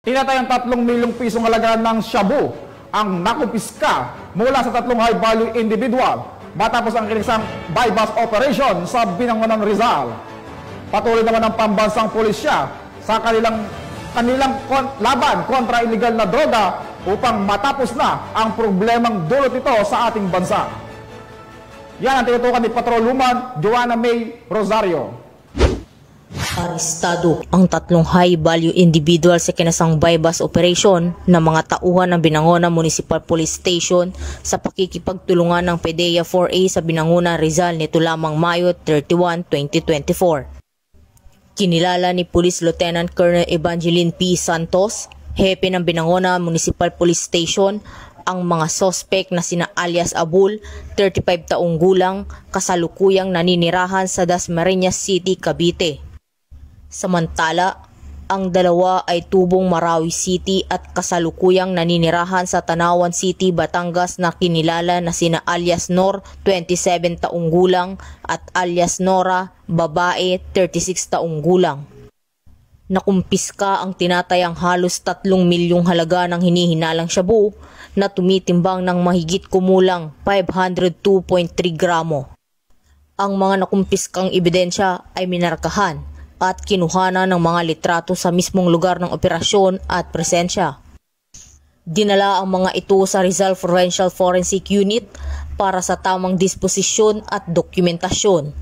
Tinatayang 3 milyong pisong halaga ng shabu ang nakumpiska mula sa 3 high-value individual matapos ang kinisang buy-bust operation sa Binangonan, Rizal. Patuloy naman ang pambansang pulisya sa kanilang laban kontra illegal na droga upang matapos na ang problemang dulot ito sa ating bansa. Yan ang tinutukan ni Patrolwoman Joanna May Rosario. Arestado ang 3 high-value individual sa kinasang buy-bust operation ng mga tauhan ng Binangonan Municipal Police Station sa pakikipagtulungan ng PDEA 4A sa Binangonan, Rizal nito lamang Mayo 31, 2024. Kinilala ni Police Lieutenant Colonel Evangeline P. Santos, hepe ng Binangonan Municipal Police Station, ang mga sospek na sina alias Abul, 35 taong gulang, kasalukuyang naninirahan sa Dasmariñas City, Cavite. Samantala, ang dalawa ay tubong Marawi City at kasalukuyang naninirahan sa Tanawan City, Batangas na kinilala na sina alias Nor, 27 taong gulang at alias Nora, babae, 36 taong gulang. Nakumpiska ang tinatayang halos 3 milyong halaga ng hinihinalang shabu na tumitimbang ng mahigit kumulang 502.3 gramo. Ang mga nakumpiskang ebidensya ay minarkahan at kinuhanan ng mga litrato sa mismong lugar ng operasyon at presensya. Dinala ang mga ito sa Rizal Provincial Forensic Unit para sa tamang disposisyon at dokumentasyon.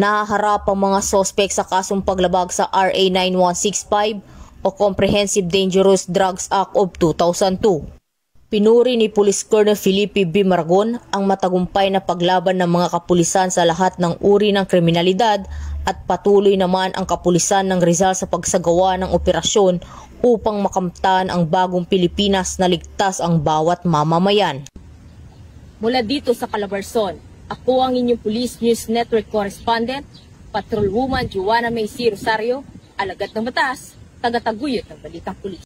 Nahaharap ang mga sospek sa kasong paglabag sa RA 9165 o Comprehensive Dangerous Drugs Act of 2002. Pinuri ni Police Colonel Felipe B. Margon ang matagumpay na paglaban ng mga kapulisan sa lahat ng uri ng kriminalidad at patuloy naman ang kapulisan ng Rizal sa pagsagawa ng operasyon upang makamtan ang bagong Pilipinas na ligtas ang bawat mamamayan. Mula dito sa Calabarzon, ako ang inyong Police News Network Correspondent, Patrolwoman Joanna May Rosario, alagad ng batas, tagataguyod ng Balitang Pulis.